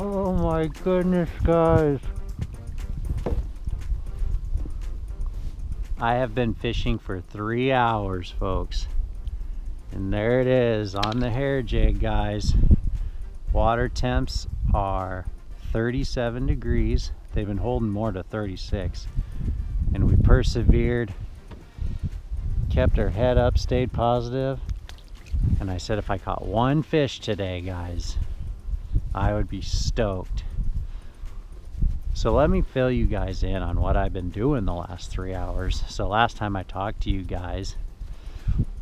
Oh my goodness, guys. I have been fishing for 3 hours, folks. And there it is on the hair jig, guys. Water temps are 37 degrees. They've been holding more to 36. And we persevered, kept our head up, stayed positive. And I said if I caught one fish today, guys, I would be stoked. So let me fill you guys in on what I've been doing the last 3 hours. So last time I talked to you guys,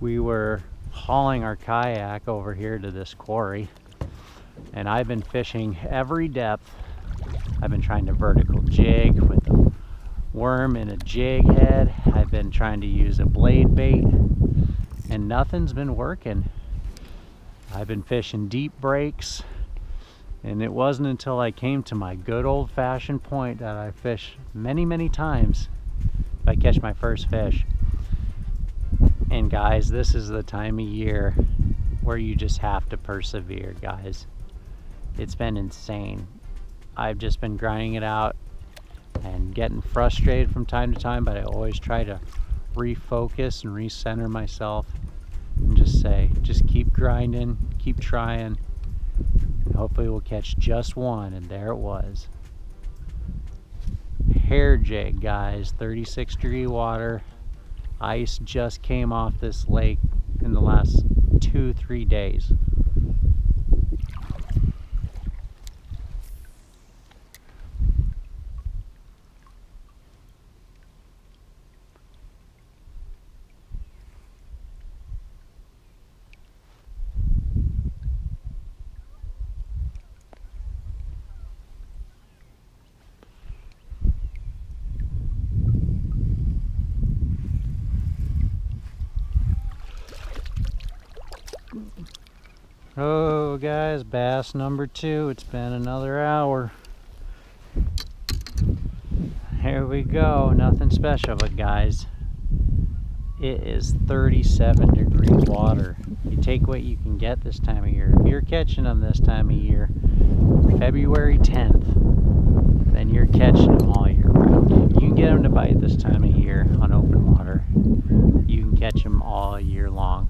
we were hauling our kayak over here to this quarry, and I've been fishing every depth. I've been trying to vertical jig with a worm and a jig head. I've been trying to use a blade bait, and nothing's been working. I've been fishing deep breaks, and it wasn't until I came to my good old-fashioned point that I fish many times if I catch my first fish. And guys, this is the time of year where you just have to persevere, guys. It's been insane. I've just been grinding it out and getting frustrated from time to time, but I always try to refocus and recenter myself and just say, just keep grinding, keep trying, and hopefully we'll catch just one. And there it was. Hair jig, guys, 36-degree water. Ice just came off this lake in the last 2-3 days. Oh guys, bass number 2. It's been another hour. Here we go. Nothing special, but guys, it is 37-degree water. You take what you can get this time of year. If you're catching them this time of year, February 10th, then you're catching them all year round. If you can get them to bite this time of year on open water, you can catch them all year long.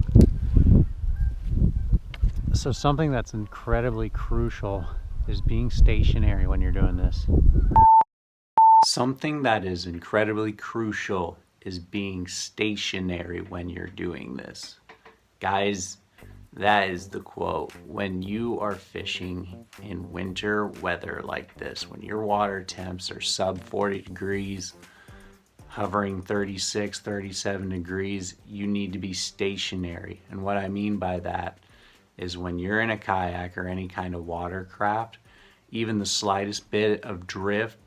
So something that's incredibly crucial is being stationary when you're doing this. Something that is incredibly crucial is being stationary when you're doing this. Guys, that is the quote. When you are fishing in winter weather like this, when your water temps are sub 40 degrees, hovering 36, 37 degrees, you need to be stationary. And what I mean by that is when you're in a kayak or any kind of watercraft, even the slightest bit of drift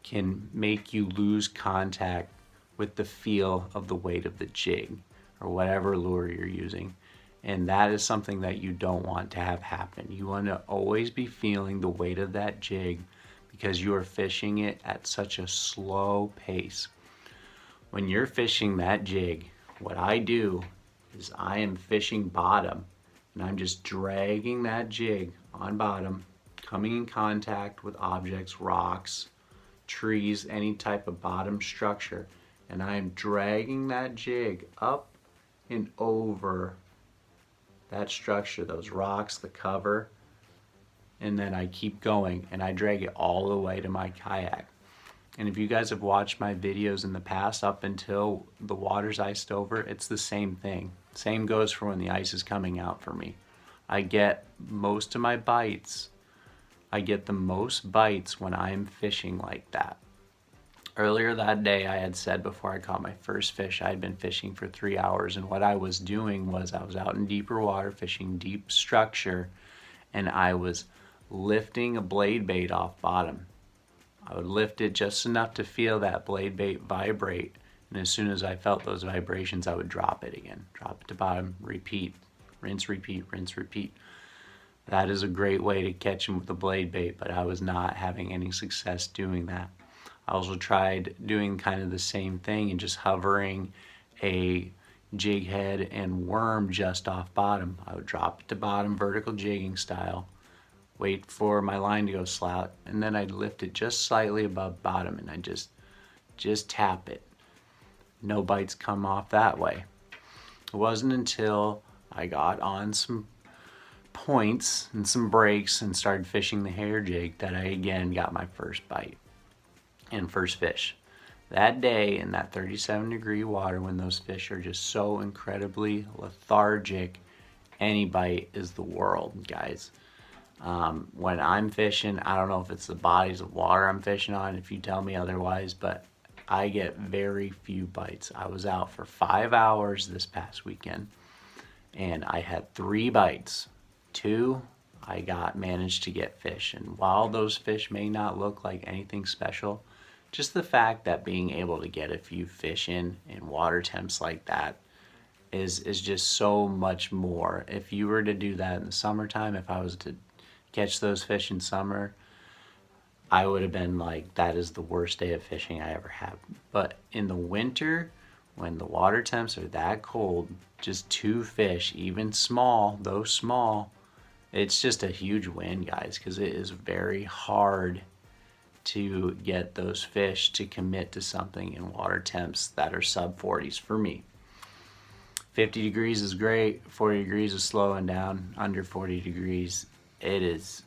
can make you lose contact with the feel of the weight of the jig or whatever lure you're using. And that is something that you don't want to have happen. You want to always be feeling the weight of that jig because you are fishing it at such a slow pace. When you're fishing that jig, what I do is I am fishing bottom, and I'm just dragging that jig on bottom, coming in contact with objects, rocks, trees, any type of bottom structure, and I'm dragging that jig up and over that structure, those rocks, the cover, and then I keep going and I drag it all the way to my kayak. And if you guys have watched my videos in the past up until the water's iced over, it's the same thing. Same goes for when the ice is coming out for me. I get most of my bites. I get the most bites when I'm fishing like that. Earlier that day, I had said before I caught my first fish, I had been fishing for 3 hours, and what I was doing was I was out in deeper water fishing deep structure, and I was lifting a blade bait off bottom. I would lift it just enough to feel that blade bait vibrate, and as soon as I felt those vibrations, I would drop it again. Drop it to bottom, repeat, rinse, repeat, rinse, repeat. That is a great way to catch them with a blade bait, but I was not having any success doing that. I also tried doing kind of the same thing and just hovering a jig head and worm just off bottom. I would drop it to bottom, vertical jigging style, wait for my line to go slout, and then I'd lift it just slightly above bottom, and I'd just tap it. No bites come off that way. It wasn't until I got on some points and some breaks and started fishing the hair jig that I again got my first bite and first fish. That day in that 37-degree water, when those fish are just so incredibly lethargic, any bite is the world, guys. When I'm fishing, I don't know if it's the bodies of water I'm fishing on, if you tell me otherwise, but I get very few bites. I was out for 5 hours this past weekend, and I had 3 bites. 2, I managed to get fish, and while those fish may not look like anything special, just the fact that being able to get a few fish in water temps like that is just so much more. If you were to do that in the summertime, if I was to catch those fish in summer, I would have been like, that is the worst day of fishing I ever had. But in the winter, when the water temps are that cold, just 2 fish, even small, though small, it's just a huge win, guys, because it is very hard to get those fish to commit to something in water temps that are sub 40s for me. 50 degrees is great, 40 degrees is slowing down. Under 40 degrees, it is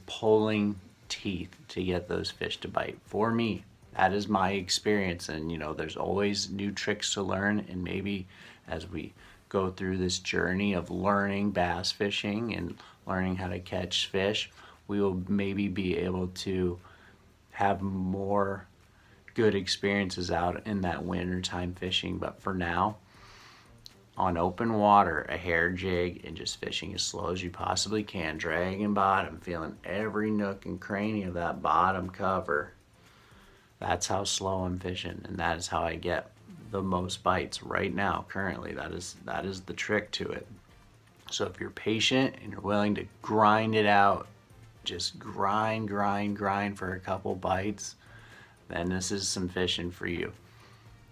pulling teeth to get those fish to bite. For me, that is my experience, and you know, there's always new tricks to learn, and maybe as we go through this journey of learning bass fishing and learning how to catch fish, we will maybe be able to have more good experiences out in that wintertime fishing. But for now, on open water, a hair jig, and just fishing as slow as you possibly can, dragging bottom, feeling every nook and cranny of that bottom cover. That's how slow I'm fishing, and that is how I get the most bites right now, currently. That is the trick to it. So if you're patient and you're willing to grind it out, just grind for a couple bites, then this is some fishing for you.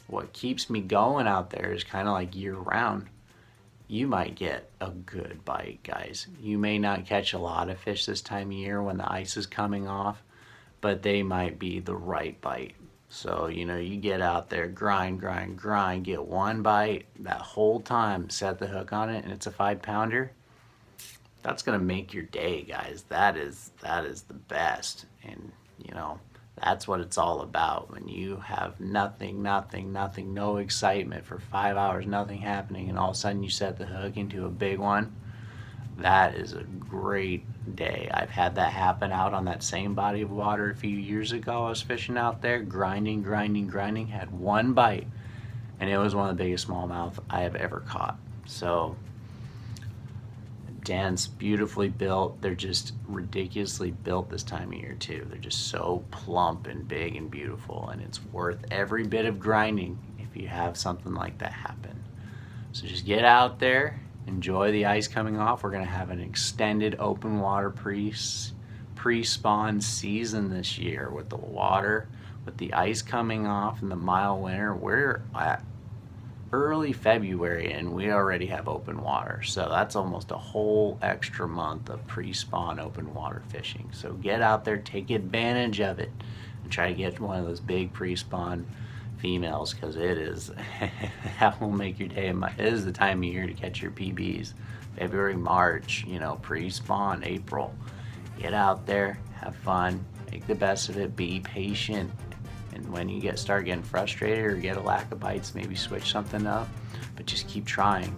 What keeps me going out there is kind of like year round. You might get a good bite, guys. You may not catch a lot of fish this time of year when the ice is coming off, but they might be the right bite. So, you know, you get out there, grind, get one bite, that whole time, set the hook on it, and it's a 5-pounder. That's gonna make your day, guys. That is the best. And you know, that's what it's all about. When you have nothing, no excitement for 5 hours, nothing happening, and all of a sudden you set the hook into a big one, that is a great day. I've had that happen out on that same body of water a few years ago. I was fishing out there, grinding, had one bite, and it was one of the biggest smallmouth I have ever caught. So dense, beautifully built. They're just ridiculously built this time of year too. They're just so plump and big and beautiful, and it's worth every bit of grinding if you have something like that happen. So just get out there, enjoy the ice coming off. We're gonna have an extended open water pre-spawn season this year with the water, with the ice coming off in the mild winter. We're at early February and we already have open water, so that's almost a whole extra month of pre-spawn open water fishing. So get out there, take advantage of it, and try to get one of those big pre-spawn females, because it is that will make your day. It is the time of year to catch your PBs. February, March, you know, pre-spawn, April. Get out there, have fun, make the best of it, be patient. And when you start getting frustrated or get a lack of bites, maybe switch something up. But just keep trying.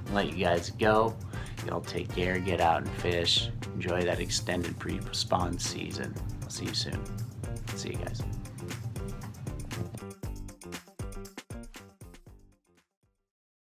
I'll let you guys go. Y'all take care, get out and fish. Enjoy that extended pre-spawn season. I'll see you soon. See you guys.